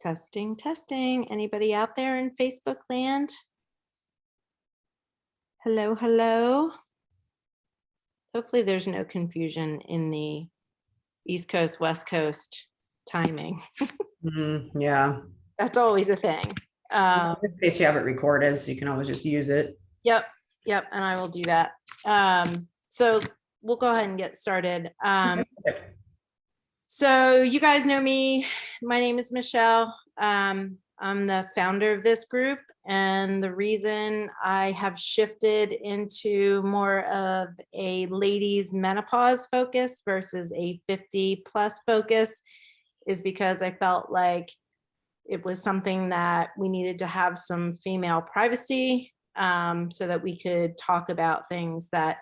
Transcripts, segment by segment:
Testing, testing. Anybody out there in Facebook land? Hello, hello. Hopefully there's no confusion in the East Coast, West Coast timing. Yeah. That's always a thing. In case you have it recorded, so you can always just use it. Yep, and I will do that. So we'll go ahead and get started. So you guys know me. My name is Michelle. I'm the founder of this group, and the reason I have shifted into more of a ladies menopause focus versus a 50 plus focus is because I felt like it was something that we needed to have some female privacy, so that we could talk about things that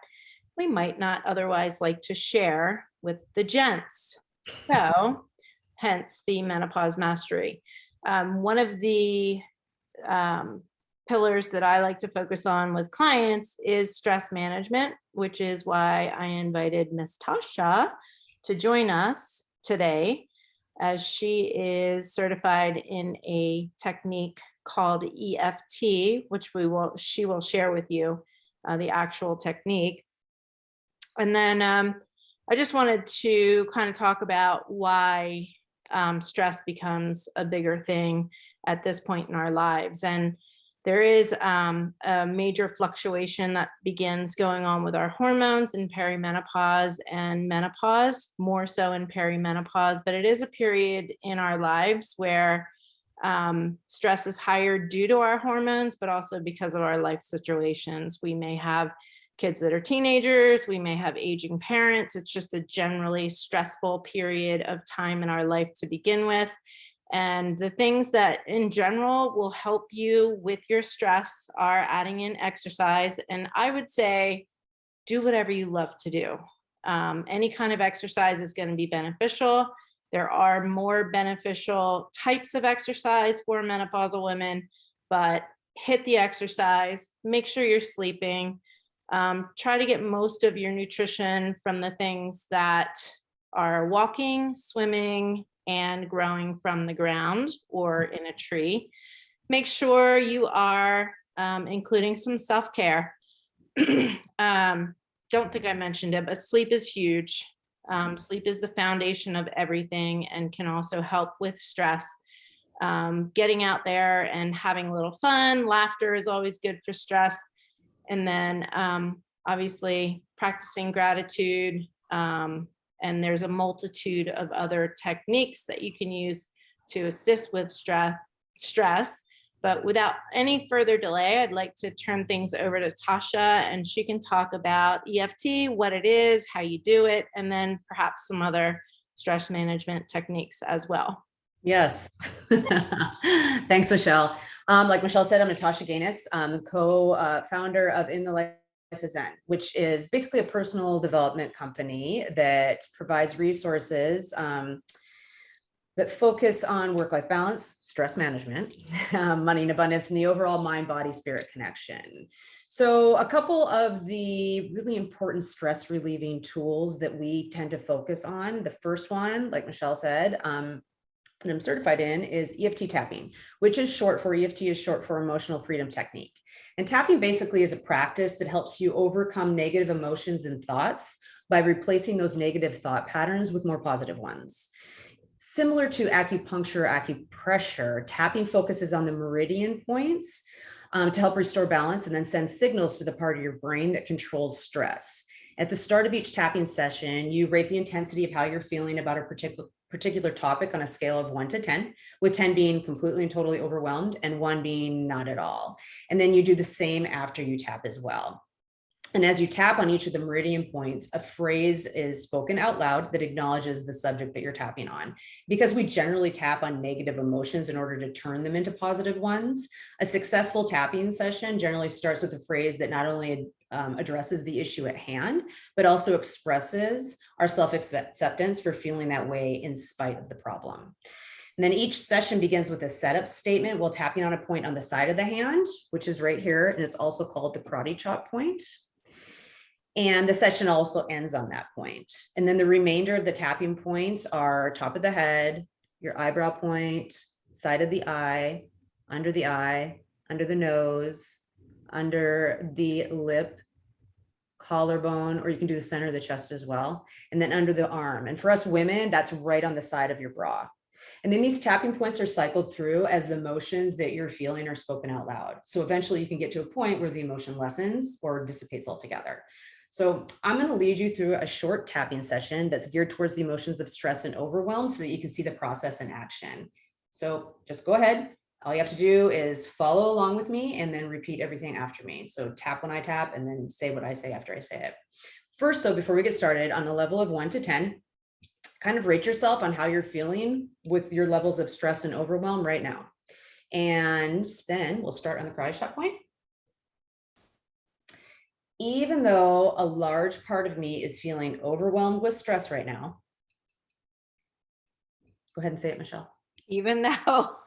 we might not otherwise like to share with the gents. So hence the menopause mastery. One of the pillars that I like to focus on with clients is stress management, which is why I invited Miss Tasha to join us today, as she is certified in a technique called EFT, which she will share with you the actual technique. And then I just wanted to kind of talk about why stress becomes a bigger thing at this point in our lives. And there is a major fluctuation that begins going on with our hormones in perimenopause and menopause, more so in perimenopause, but it is a period in our lives where stress is higher due to our hormones, but also because of our life situations. We may have kids that are teenagers, we may have aging parents. It's just a generally stressful period of time in our life to begin with. And the things that in general will help you with your stress are adding in exercise. And I would say, do whatever you love to do. Any kind of exercise is going to be beneficial. There are more beneficial types of exercise for menopausal women, but hit the exercise, make sure you're sleeping. Try to get most of your nutrition from the things that are walking, swimming, and growing from the ground or in a tree. Make sure you are including some self-care. Don't think I mentioned it, but sleep is huge. Sleep is the foundation of everything and can also help with stress. Getting out there and having a little fun, laughter is always good for stress. And then obviously practicing gratitude. And there's a multitude of other techniques that you can use to assist with stress. But without any further delay, I'd like to turn things over to Tasha, and she can talk about EFT, what it is, how you do it, and then perhaps some other stress management techniques as well. Yes. Thanks, Michelle. Like Michelle said, I'm Natasha Gaines. I'm co-founder of In the Life is Zen, which is basically a personal development company that provides resources that focus on work-life balance, stress management, money and abundance, and the overall mind, body, spirit connection. So a couple of the really important stress relieving tools that we tend to focus on. The first one, like Michelle said, that I'm certified in is EFT tapping, which is short for EFT is short for emotional freedom technique. And tapping basically is a practice that helps you overcome negative emotions and thoughts by replacing those negative thought patterns with more positive ones. Similar to acupuncture or acupressure, tapping focuses on the meridian points to help restore balance and then send signals to the part of your brain that controls stress. At the start of each tapping session, you rate the intensity of how you're feeling about a particular topic on a scale of 1 to 10, with 10 being completely and totally overwhelmed and 1 being not at all. And then you do the same after you tap as well. And as you tap on each of the meridian points, a phrase is spoken out loud that acknowledges the subject that you're tapping on. Because we generally tap on negative emotions in order to turn them into positive ones, a successful tapping session generally starts with a phrase that not only addresses the issue at hand, but also expresses our self-acceptance for feeling that way in spite of the problem. And then each session begins with a setup statement while tapping on a point on the side of the hand, which is right here, and it's also called the karate chop point. And the session also ends on that point. And then the remainder of the tapping points are top of the head, your eyebrow point, side of the eye, under the nose, under the lip, collarbone, or you can do the center of the chest as well, and then under the arm. And for us women, that's right on the side of your bra. And then these tapping points are cycled through as the emotions that you're feeling are spoken out loud. So eventually you can get to a point where the emotion lessens or dissipates altogether. So I'm going to lead you through a short tapping session that's geared towards the emotions of stress and overwhelm so that you can see the process in action. So just go ahead. All you have to do is follow along with me and then repeat everything after me. So tap when I tap and then say what I say after I say it. First, though, before we get started, on a level of 1 to 10, kind of rate yourself on how you're feeling with your levels of stress and overwhelm right now. And then we'll start on the karate chop point. Even though a large part of me is feeling overwhelmed with stress right now. Go ahead and say it, Michelle. Even though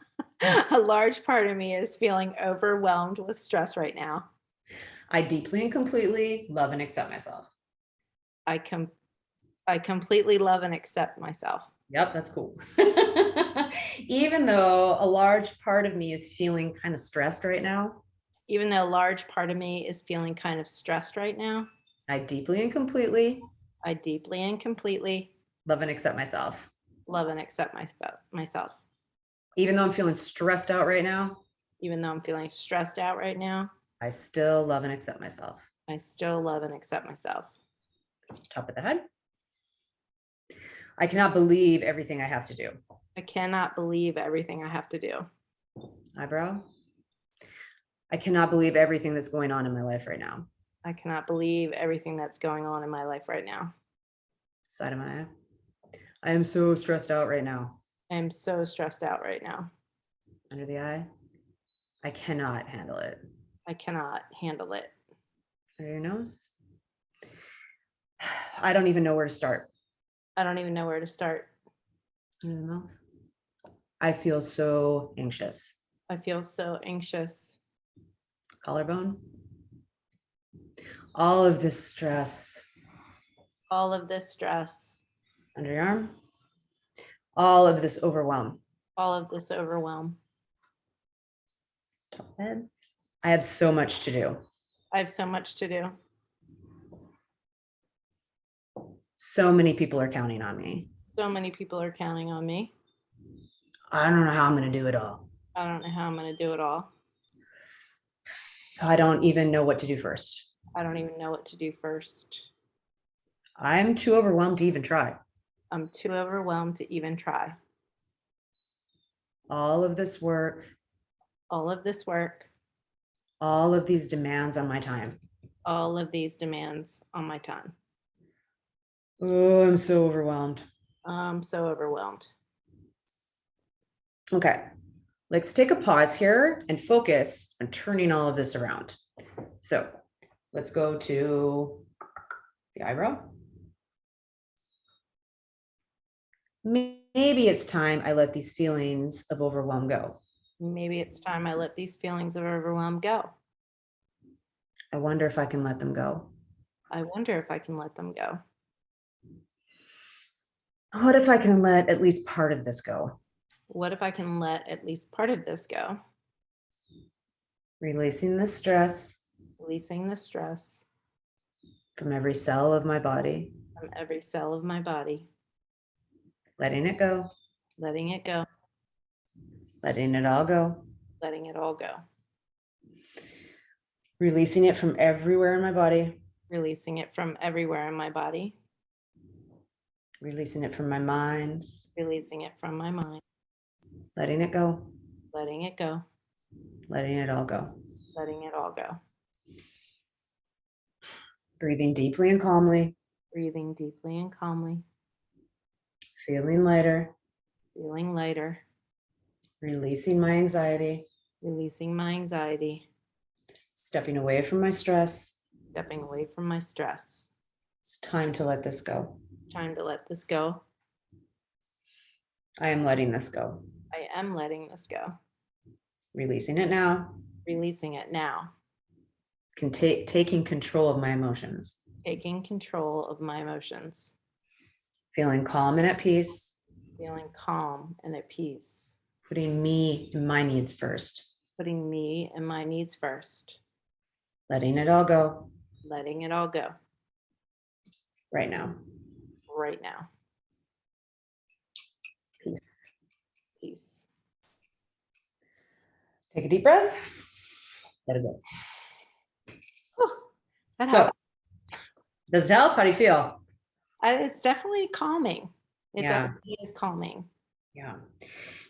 a large part of me is feeling overwhelmed with stress right now, I deeply and completely love and accept myself. I completely love and accept myself. Yep, that's cool. Even though a large part of me is feeling kind of stressed right now. Even though a large part of me is feeling kind of stressed right now, I deeply and completely love and accept myself. love and accept myself. Even though I'm feeling stressed out right now, Even though I'm feeling stressed out right now, I still love and accept myself. I still love and accept myself. Top of the head. I cannot believe everything I have to do. I cannot believe everything I have to do. Eyebrow. I cannot believe everything that's going on in my life right now. I cannot believe everything that's going on in my life right now. Side of my eye. I am so stressed out right now. I am so stressed out right now. Under the eye. I cannot handle it. I cannot handle it. Under your nose. I don't even know where to start. I don't even know where to start. Under the mouth. I feel so anxious. I feel so anxious. Collarbone. All of this stress. All of this stress. Under your arm. All of this overwhelm. All of this overwhelm. Top head. I have so much to do. I have so much to do. So many people are counting on me. So many people are counting on me. I don't know how I'm going to do it all. I don't know how I'm going to do it all. I don't even know what to do first. I don't even know what to do first. I'm too overwhelmed to even try. I'm too overwhelmed to even try. All of this work. All of this work. All of these demands on my time. All of these demands on my time. Oh, I'm so overwhelmed. I'm so overwhelmed. Okay, let's take a pause here and focus on turning all of this around. So let's go to the eyebrow. Maybe it's time I let these feelings of overwhelm go. Maybe it's time I let these feelings of overwhelm go. I wonder if I can let them go. I wonder if I can let them go. What if I can let at least part of this go? What if I can let at least part of this go? Releasing the stress Releasing the stress from every cell of my body. from every cell of my body. Letting it go. Letting it go. Letting it all go. Letting it all go. Releasing it from everywhere in my body. Releasing it from everywhere in my body. Releasing it from my mind. Releasing it from my mind. Letting it go. Letting it go. Letting it all go. Letting it all go. Breathing deeply and calmly. Breathing deeply and calmly. Feeling lighter. Feeling lighter. Releasing my anxiety. Releasing my anxiety. Stepping away from my stress. Stepping away from my stress. It's time to let this go. Time to let this go. I am letting this go. I am letting this go. Releasing it now. Releasing it now. Taking control of my emotions. Taking control of my emotions. Feeling calm and at peace. Feeling calm and at peace. Putting me and my needs first. Putting me and my needs first. Letting it all go Letting it all go right now. right now. Peace. Peace. Take a deep breath. Let it go. Whew, that So, helps. does it help? How do you feel? It's definitely calming. It Yeah. definitely is calming. Yeah.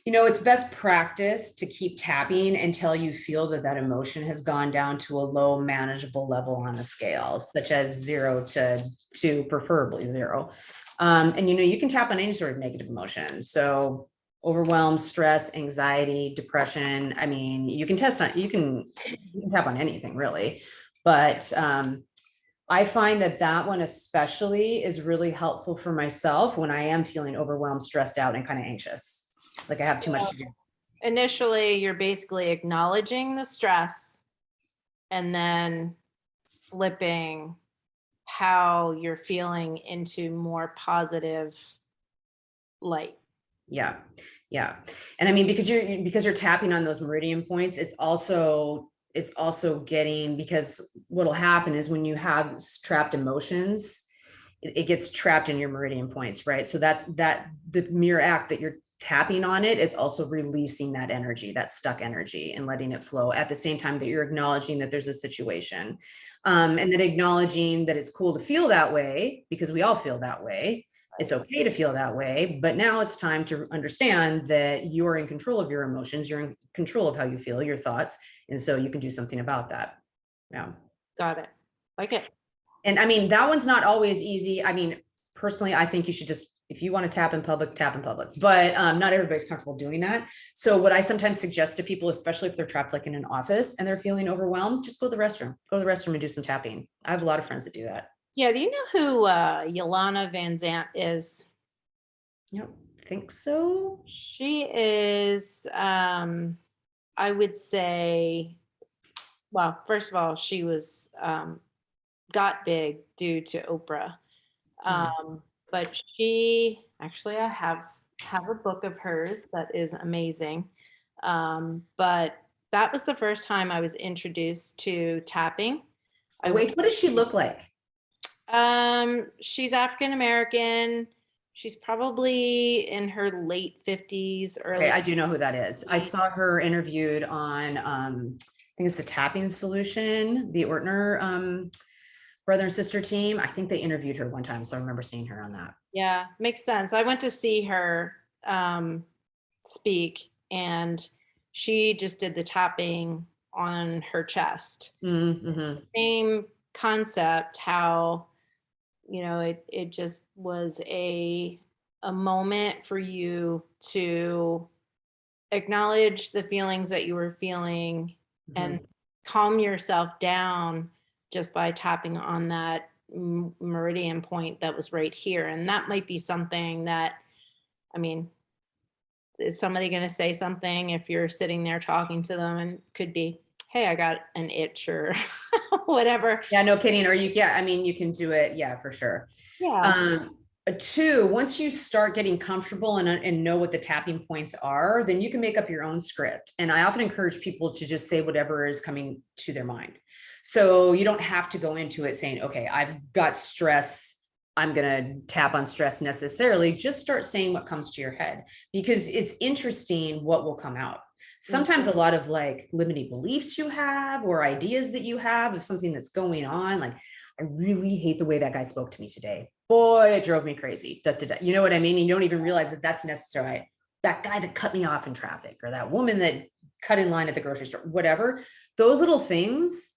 You know, it's best practice to keep tapping until you feel that that emotion has gone down to a low manageable level on a scale, such as 0 to 2, preferably 0. And, you know, you can tap on any sort of negative emotion. So overwhelm, stress, anxiety, depression. I mean, you can tap on anything really, but, I find that that one especially is really helpful for myself when I am feeling overwhelmed, stressed out, and kind of anxious. Like I have too much to do. Initially, you're basically acknowledging the stress and then flipping how you're feeling into more positive light. Yeah. Yeah. And I mean, because you're tapping on those meridian points, it's also getting, because what'll happen is when you have trapped emotions, it gets trapped in your meridian points, right? So that's the mere act that you're tapping on it is also releasing that energy, that stuck energy, and letting it flow at the same time that you're acknowledging that there's a situation. And then acknowledging that it's cool to feel that way, because we all feel that way. It's okay to feel that way, but now it's time to understand that you're in control of your emotions, you're in control of how you feel, your thoughts, and so you can do something about that. Yeah. Got it. Like it. And I mean, that one's not always easy. I mean, personally, I think you should just, if you want to tap in public, but not everybody's comfortable doing that. So what I sometimes suggest to people, especially if they're trapped like in an office and they're feeling overwhelmed, just go to the restroom, and do some tapping. I have a lot of friends that do that. Yeah. Do you know who Yolanna Vanzant is? Yep, think so. She is, I would say, well, first of all, she was got big due to Oprah. But she actually, I have a book of hers that is amazing. But that was the first time I was introduced to tapping. Wait, what does she look like? She's African American. She's probably in her late 50s, early. Okay, I do know who that is. I saw her interviewed on I think it's the Tapping Solution, the Ortner brother and sister team. I think they interviewed her one time, so I remember seeing her on that. Yeah, makes sense. I went to see her speak, and she just did the tapping on her chest. Mm-hmm. Same concept, how, you know, it just was a moment for you to acknowledge the feelings that you were feeling and calm yourself down just by tapping on that meridian point that was right here. And that might be something that, I mean, is somebody going to say something if you're sitting there talking to them, and could be, hey, I got an itch or whatever. Yeah, no kidding. Or I mean, you can do it. Yeah, for sure. Yeah. Two, once you start getting comfortable and know what the tapping points are, then you can make up your own script. And I often encourage people to just say whatever is coming to their mind. So you don't have to go into it saying, okay, I've got stress, I'm going to tap on stress necessarily. Just start saying what comes to your head, because it's interesting what will come out. Sometimes a lot of like limiting beliefs you have or ideas that you have of something that's going on, like, I really hate the way that guy spoke to me today. Boy, it drove me crazy. Da, da, da. You know what I mean? You don't even realize that that's necessary. That guy that cut me off in traffic, or that woman that cut in line at the grocery store, whatever. Those little things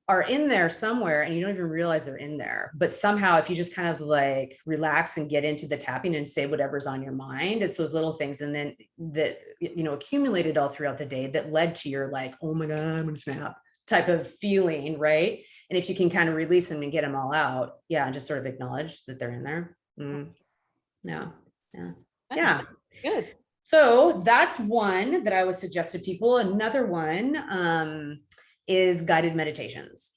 are in there somewhere and you don't even realize they're in there. But somehow, if you just kind of like relax and get into the tapping and say whatever's on your mind, it's those little things. And then that, you know, accumulated all throughout the day that led to your like, oh my God, I'm gonna snap type of feeling, right? And if you can kind of release them and get them all out, yeah, and just sort of acknowledge that they're in there. Yeah. Good. So that's one that I would suggest to people. Another one is guided meditations.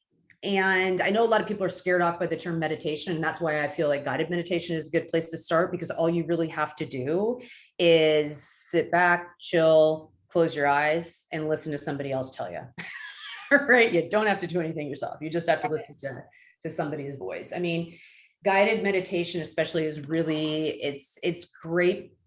And I know a lot of people are scared off by the term meditation, and that's why I feel like guided meditation is a good place to start, because all you really have to do is sit back, chill, close your eyes, and listen to somebody else tell you. Right? You don't have to do anything yourself. You just have to listen to somebody's voice. I mean, guided meditation especially is really, it's great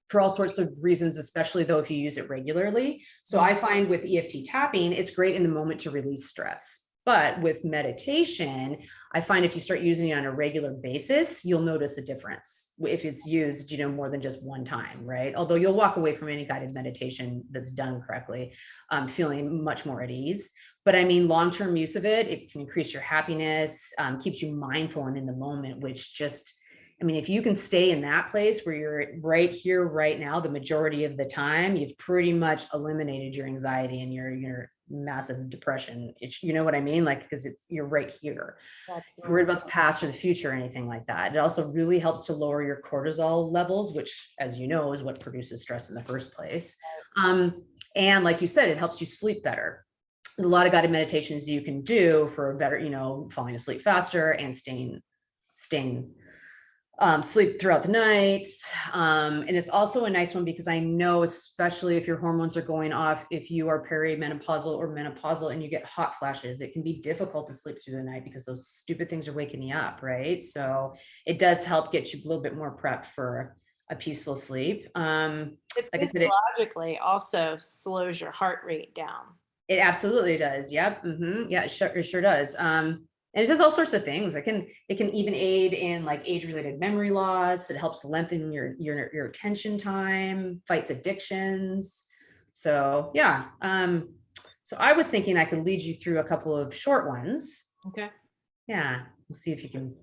for all sorts of reasons, especially though if you use it regularly. So I find with EFT tapping, it's great in the moment to release stress. But with meditation, I find if you start using it on a regular basis, you'll notice a difference if it's used, you know, more than just one time, right? Although you'll walk away from any guided meditation that's done correctly, feeling much more at ease. But I mean, long-term use of it, it can increase your happiness, keeps you mindful and in the moment, which just, I mean, if you can stay in that place where you're right here, right now, the majority of the time, you've pretty much eliminated your anxiety and your massive depression. It's, you know what I mean? Like, because you're right here. You're worried about the past or the future or anything like that. It also really helps to lower your cortisol levels, which, as you know, is what produces stress in the first place. And like you said, it helps you sleep better. There's a lot of guided meditations you can do for a better, you know, falling asleep faster and staying sleep throughout the night. And it's also a nice one because I know, especially if your hormones are going off, if you are perimenopausal or menopausal and you get hot flashes, it can be difficult to sleep through the night because those stupid things are waking you up, right? So it does help get you a little bit more prepped for a peaceful sleep. It Like I said, physiologically also slows your heart rate down. it absolutely does. Yep. Yeah, it sure does. And it does all sorts of things. It can even aid in like age-related memory loss. It helps lengthen your attention time, fights addictions. So yeah. So I was thinking I could lead you through a couple of short ones. Okay. Yeah, we'll see if you can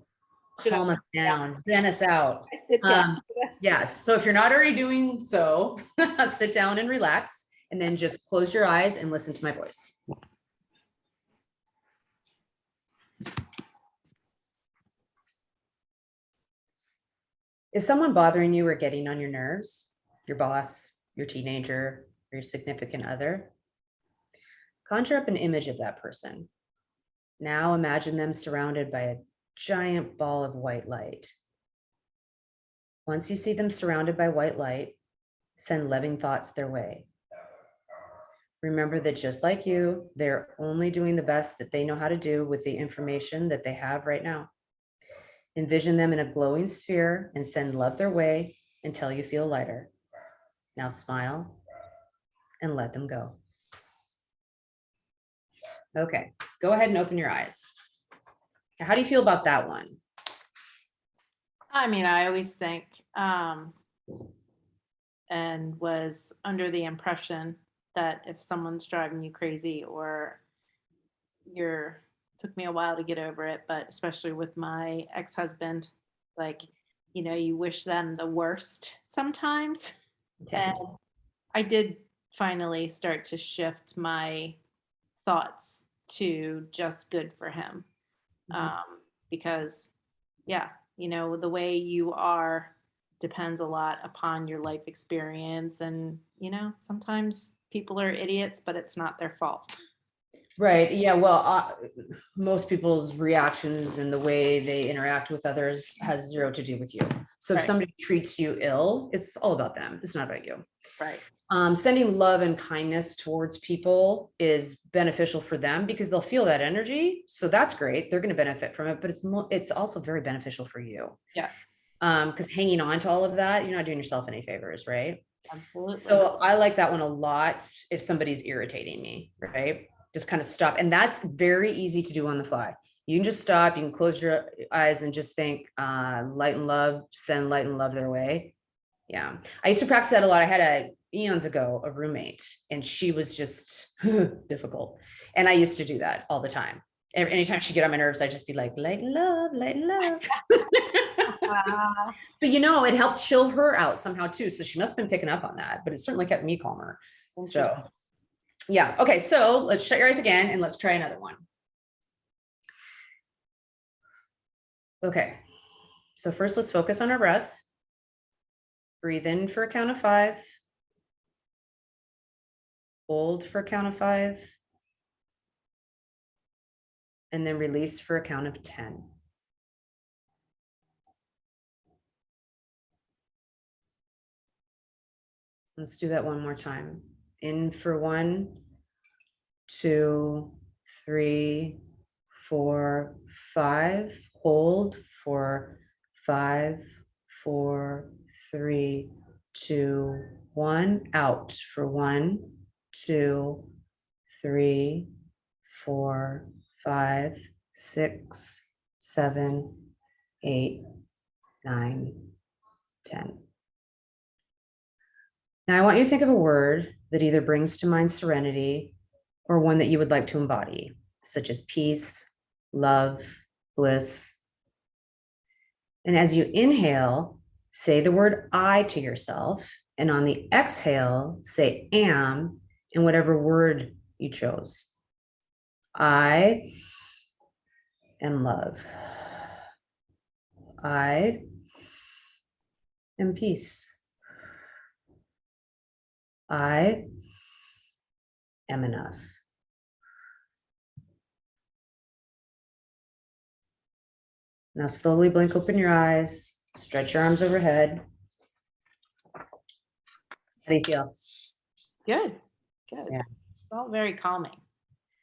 calm us down, zen us out. I sit down. Yeah. So if you're not already doing so, sit down and relax, and then just close your eyes and listen to my voice. Is someone bothering you or getting on your nerves? Your boss, your teenager, or your significant other? Conjure up an image of that person. Now imagine them surrounded by a giant ball of white light. Once you see them surrounded by white light, send loving thoughts their way. Remember that just like you, they're only doing the best that they know how to do with the information that they have right now. Envision them in a glowing sphere and send love their way until you feel lighter. Now smile and let them go. Okay, go ahead and open your eyes. How do you feel about that one? I mean, I always think, and was under the impression that if someone's driving you crazy or took me a while to get over it, but especially with my ex-husband, like, you know, you wish them the worst sometimes. Okay. And I did finally start to shift my thoughts to just good for him. Because yeah, you know, the way you are depends a lot upon your life experience. And, you know, sometimes people are idiots, but it's not their fault. Right. Yeah. Well, most people's reactions and the way they interact with others has zero to do with you. So if Right. somebody treats you ill, it's all about them. It's not about you. Right. Sending love and kindness towards people is beneficial for them because they'll feel that energy. So that's great. They're going to benefit from it, but it's also very beneficial for you. Yeah. Because hanging on to all of that, you're not doing yourself any favors, right? Absolutely. So I like that one a lot. If somebody's irritating me, right? Just kind of stop. And that's very easy to do on the fly. You can just stop. You can close your eyes and just think, light and love, send light and love their way. Yeah. I used to practice that a lot. I had eons ago, a roommate, and she was just difficult. And I used to do that all the time. Anytime she'd get on my nerves, I'd just be like, light and love, light and love. But you know, it helped chill her out somehow too. So she must have been picking up on that, but it certainly kept me calmer. So yeah. Okay. So let's shut your eyes again and let's try another one. Okay. So first let's focus on our breath. Breathe in for a count of 5. Hold for a count of 5. and then release for a count of 10. Let's do that one more time. In for 1, 2, 3, 4, 5. Hold for 5, 4, 3, 2, 1. Out for 1, 2, 3, 4, 5, 6, 7, 8, 9, 10. Now I want you to think of a word that either brings to mind serenity or one that you would like to embody, such as peace, love, bliss. And as you inhale, say the word I to yourself. And on the exhale, say am in whatever word you chose. I am love. I am peace. I am enough. Now slowly blink open your eyes, stretch your arms overhead. How do you feel? Good. Good. Yeah. It's all very calming.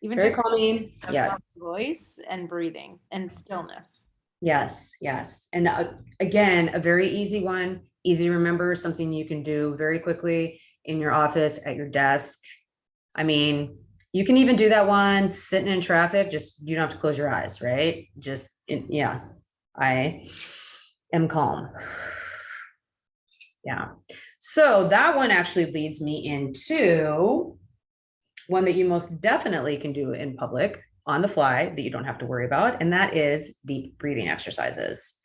Even Very just calming. of Yes. voice and breathing and stillness. Yes. Yes. And again, a very easy one, easy to remember, something you can do very quickly in your office, at your desk. I mean, you can even do that one sitting in traffic, just you don't have to close your eyes, right? Yeah, I am calm. Yeah. So that one actually leads me into one that you most definitely can do in public on the fly that you don't have to worry about, and that is deep breathing exercises.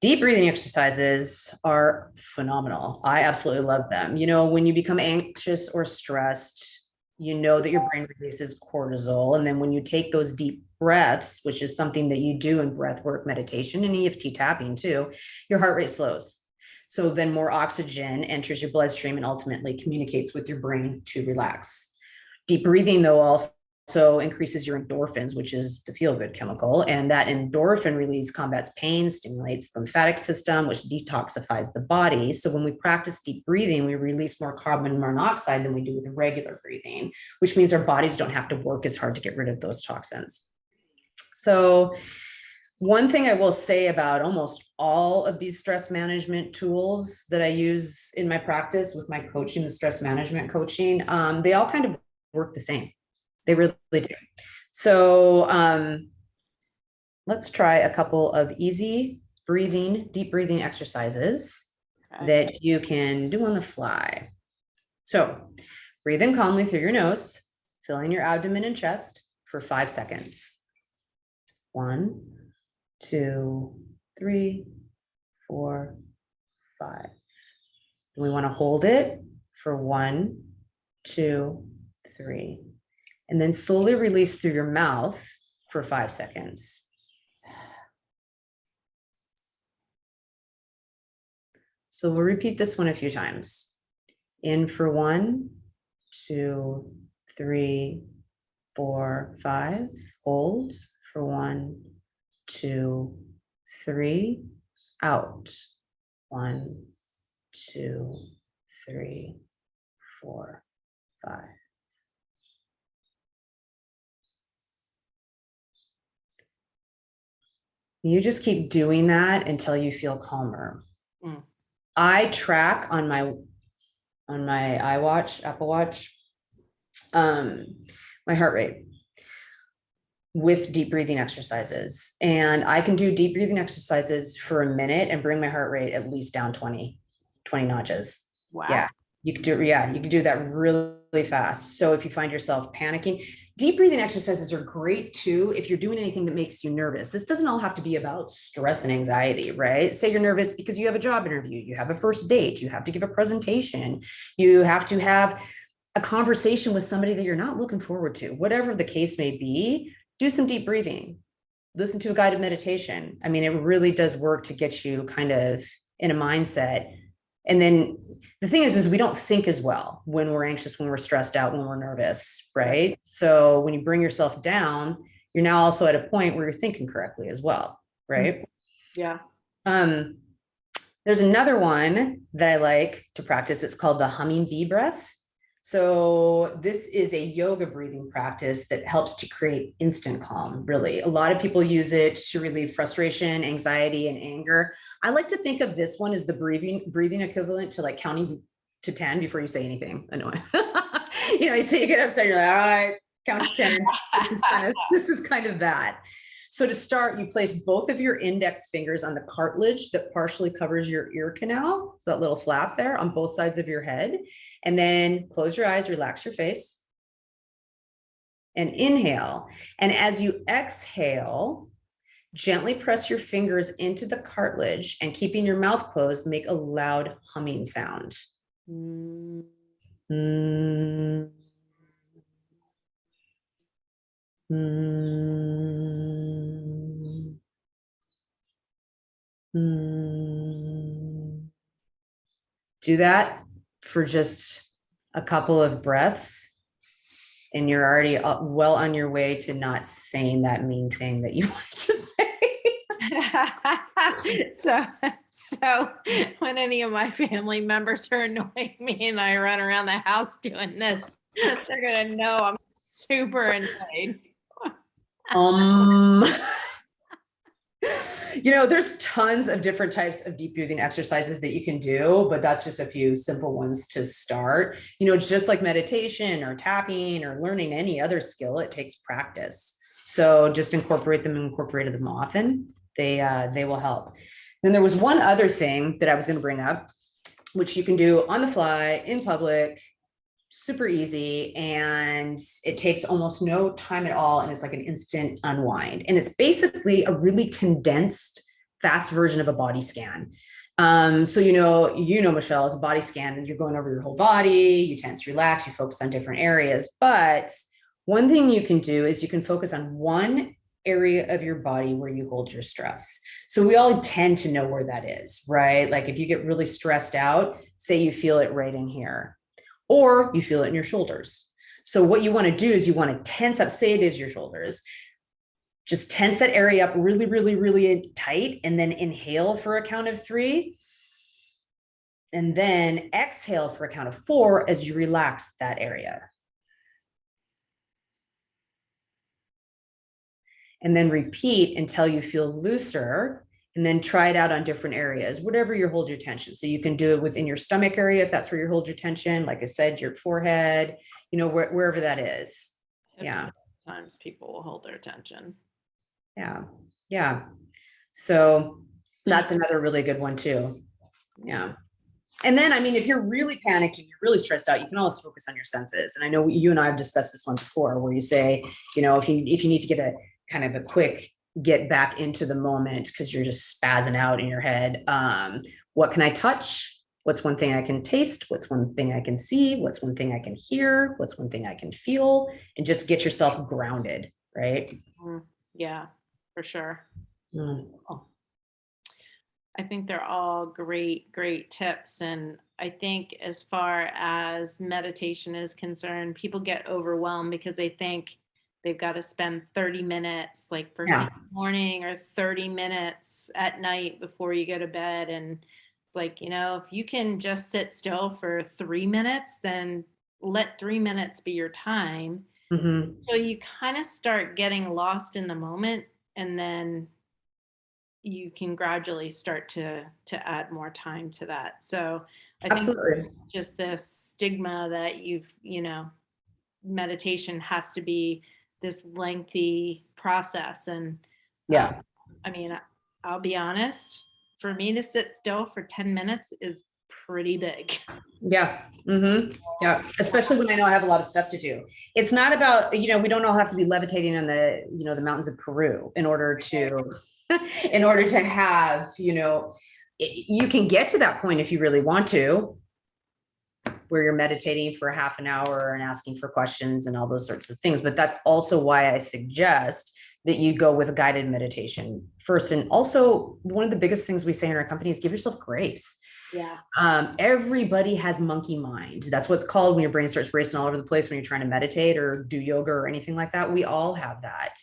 Deep breathing exercises are phenomenal. I absolutely love them. You know, when you become anxious or stressed, you know that your brain releases cortisol. And then when you take those deep breaths, which is something that you do in breath work meditation and EFT tapping too, your heart rate slows. So then more oxygen enters your bloodstream and ultimately communicates with your brain to relax. Deep breathing, though, also increases your endorphins, which is the feel-good chemical. And that endorphin release combats pain, stimulates the lymphatic system, which detoxifies the body. So when we practice deep breathing, we release more carbon monoxide than we do with regular breathing, which means our bodies don't have to work as hard to get rid of those toxins. So one thing I will say about almost all of these stress management tools that I use in my practice with my coaching, the stress management coaching, they all kind of work the same. They really do. So let's try a couple of easy breathing, deep breathing exercises that you can do on the fly. So breathe in calmly through your nose, filling your abdomen and chest for 5 seconds. 1, 2, 3, 4, 5. And we want to hold it for 1, 2, 3. And then slowly release through your mouth for 5 seconds. So we'll repeat this one a few times. In for 1, 2, 3, 4, 5. Hold for 1, 2, 3. Out. 1, 2, 3, 4, 5. You just keep doing that until you feel calmer. I track on my iWatch, Apple Watch, my heart rate with deep breathing exercises. And I can do deep breathing exercises for a minute and bring my heart rate at least down 20 notches. Wow. Yeah, you can do that really fast. So if you find yourself panicking, deep breathing exercises are great too if you're doing anything that makes you nervous. This doesn't all have to be about stress and anxiety, right? Say you're nervous because you have a job interview, you have a first date, you have to give a presentation, you have to have a conversation with somebody that you're not looking forward to. Whatever the case may be, do some deep breathing. Listen to a guided meditation. I mean, it really does work to get you kind of in a mindset. And then the thing is we don't think as well when we're anxious, when we're stressed out, when we're nervous, right? So when you bring yourself down, you're now also at a point where you're thinking correctly as well, right? Yeah. There's another one that I like to practice. It's called the Hummingbird Breath. So this is a yoga breathing practice that helps to create instant calm, really. A lot of people use it to relieve frustration, anxiety, and anger. I like to think of this one as the breathing equivalent to like counting to 10 before you say anything. I know. So you get upset, you're like, all right, count to 10. This is kind of that. So to start, you place both of your index fingers on the cartilage that partially covers your ear canal. So that little flap there on both sides of your head. And then close your eyes, relax your face, and inhale. And as you exhale, gently press your fingers into the cartilage and keeping your mouth closed, make a loud humming sound. Mm. Mm. Mm. Mm. Do that for just a couple of breaths, and you're already well on your way to not saying that mean thing that you want to say. So when any of my family members are annoying me and I run around the house doing this, they're gonna know I'm super annoyed. There's tons of different types of deep breathing exercises that you can do, but that's just a few simple ones to start. Just like meditation or tapping or learning any other skill, it takes practice. So just incorporate them often. They will help. Then there was one other thing that I was going to bring up, which you can do on the fly in public, super easy, and it takes almost no time at all, and it's like an instant unwind, and it's basically a really condensed fast version of a body scan. So Michelle, as a body scan, you're going over your whole body, you tense, relax, you focus on different areas, but one thing you can do is you can focus on one area of your body where you hold your stress. So we all tend to know where that is, right? Like if you get really stressed out, say you feel it right in here, or you feel it in your shoulders. So what you want to do is you want to tense up, say it is your shoulders, just tense that area up really, really, really tight, and then inhale for a count of 3. And then exhale for a count of 4 as you relax that area. And then repeat until you feel looser, and then try it out on different areas, whatever you hold your tension. So you can do it within your stomach area, if that's where you hold your tension, like I said, your forehead, wherever that is. Yeah. Sometimes people will hold their tension. Yeah. Yeah. So that's another really good one too. Yeah. And then, if you're really panicked and you're really stressed out, you can always focus on your senses. And I know you and I have discussed this one before, where you say, if you need to get a kind of a quick get back into the moment because you're just spazzing out in your head. What can I touch? What's one thing I can taste? What's one thing I can see? What's one thing I can hear? What's one thing I can feel? And just get yourself grounded, right? Yeah, for sure. Mm. I think they're all great, great tips. And I think as far as meditation is concerned, people get overwhelmed because they think they've got to spend 30 minutes like first thing in the morning or 30 minutes at night before you go to bed. And it's like, if you can just sit still for 3 minutes, then let 3 minutes be your time. Mm-hmm. So you kind of start getting lost in the moment, and then you can gradually start to add more time to that. So I think just this stigma that meditation has to be this lengthy process. And I'll be honest, for me to sit still for 10 minutes is pretty big. Yeah. Mm-hmm. Yeah. Especially when I know I have a lot of stuff to do. It's not about, we don't all have to be levitating on the, the mountains of Peru in order to have, you can get to that point if you really want to, where you're meditating for half an hour and asking for questions and all those sorts of things. But that's also why I suggest that you go with a guided meditation first. And also, one of the biggest things we say in our company is give yourself grace. Yeah. Everybody has monkey mind. That's what's called when your brain starts racing all over the place when you're trying to meditate or do yoga or anything like that. We all have that.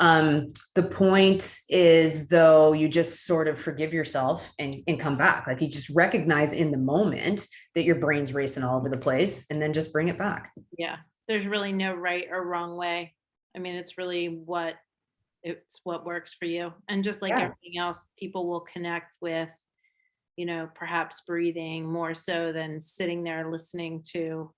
The point is, though, you just sort of forgive yourself and come back. Like you just recognize in the moment that your brain's racing all over the place and then just bring it back. Yeah. There's really no right or wrong way. I mean, it's what works for you. And just like everything else, people will connect with, perhaps breathing more so than sitting there listening to,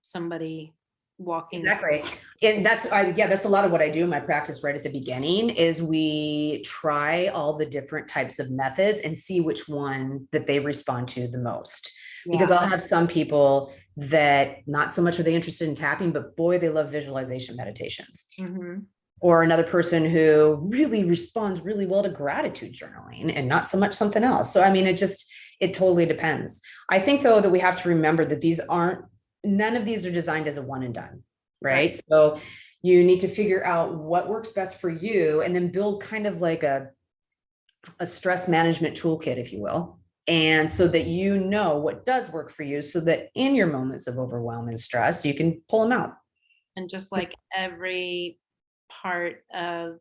somebody walking. Exactly. And that's a lot of what I do in my practice right at the beginning is we try all the different types of methods and see which one that they respond to the most. Because I'll have some people that not so much are they interested in tapping, but boy, they love visualization meditations. Mm-hmm. Or another person who really responds really well to gratitude journaling and not so much something else. So, I mean, it totally depends. I think though, that we have to remember that none of these are designed as a one and done, right? So you need to figure out what works best for you and then build kind of like a stress management toolkit, if you will. And so that you know what does work for you so that in your moments of overwhelm and stress, you can pull them out. And just like every part of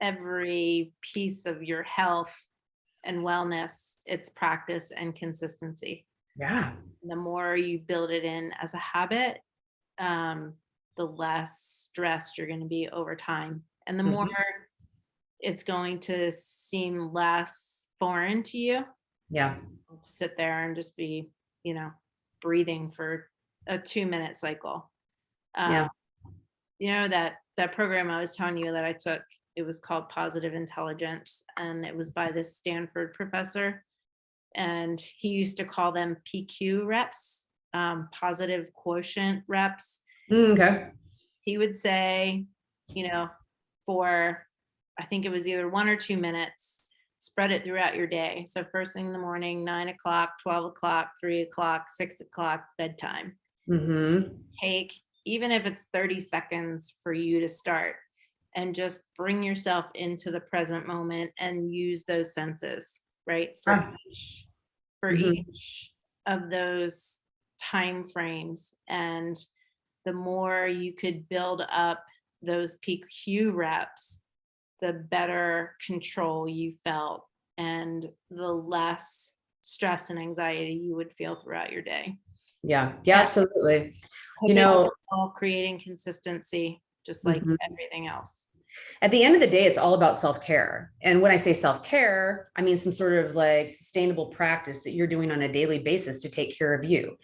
every piece of your health and wellness, it's practice and consistency. Yeah. The more you build it in as a habit, the less stressed you're going to be over time. And the more it's going to seem less foreign to you. Yeah. To sit there and just be, breathing for a 2-minute cycle. That program I was telling you that I took, it was called Positive Intelligence, and it was by this Stanford professor. And he used to call them PQ reps, positive quotient reps. Okay. He would say, for, I think it was either 1 or 2 minutes, spread it throughout your day. So first thing in the morning, 9 o'clock, 12 o'clock, 3 o'clock, 6 o'clock, bedtime. Take, even if it's 30 seconds for you to start, and just bring yourself into the present moment and use those senses, right? For each of those time frames. And the more you could build up those PQ reps, the better control you felt and the less stress and anxiety you would feel throughout your day. Yeah, absolutely. All creating consistency, just like everything else. At the end of the day, it's all about self-care. And when I say self-care, I mean some sort of like sustainable practice that you're doing on a daily basis to take care of you.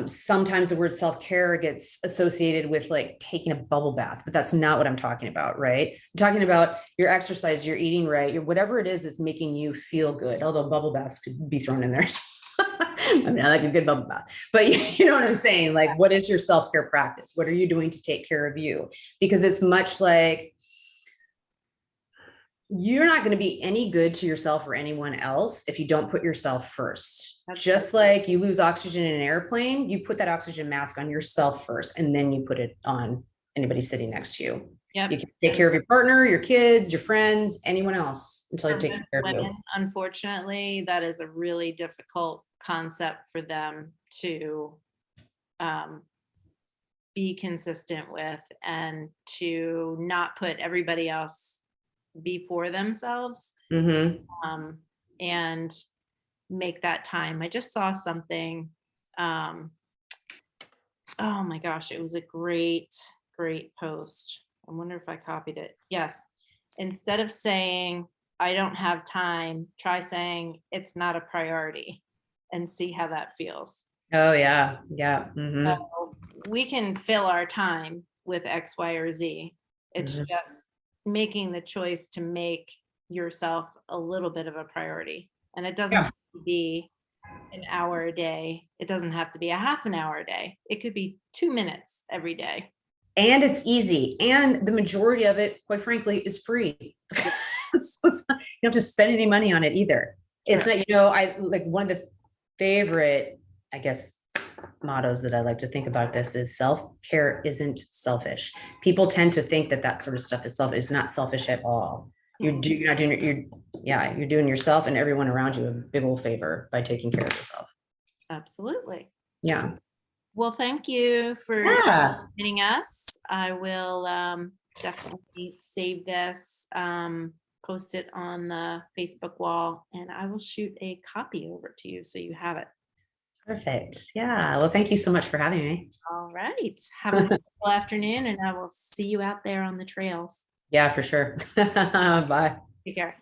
Sometimes the word self-care gets associated with like taking a bubble bath, but that's not what I'm talking about, right? I'm talking about your exercise, your eating right, your whatever it is that's making you feel good, although bubble baths could be thrown in there. I mean, I like a good bubble bath, but you know what I'm saying? Like, what is your self-care practice? What are you doing to take care of you? Because it's much like you're not going to be any good to yourself or anyone else if you don't put yourself first. Just like you lose oxygen in an airplane, you put that oxygen mask on yourself first, and then you put it on anybody sitting next to you. Yep. You can take care of your partner, your kids, your friends, anyone else until you're taking care of you. Unfortunately, that is a really difficult concept for them to be consistent with, and to not put everybody else before themselves, and make that time. I just saw something. Oh my gosh, it was a great post. I wonder if I copied it. Yes. Instead of saying, I don't have time, try saying it's not a priority and see how that feels. Oh yeah. Yeah. So we can fill our time with X, Y, or Z. It's just making the choice to make yourself a little bit of a priority. And it doesn't have to be an hour a day. It doesn't have to be a half an hour a day. It could be 2 minutes every day. And it's easy. And the majority of it, quite frankly, is free. So it's not, you don't have to spend any money on it either. It's not, I like one of the favorite, I guess, mottos that I like to think about this is self-care isn't selfish. People tend to think that sort of stuff is selfish. It's not selfish at all. You're doing yourself and everyone around you a big old favor by taking care of yourself. Absolutely. Yeah. Well, thank you for Yeah, joining us. I will definitely save this, post it on the Facebook wall, and I will shoot a copy over to you so you have it. perfect. Yeah. Well, thank you so much for having me. All right. Have a wonderful afternoon, and I will see you out there on the trails. Yeah, for sure. Bye. Take care.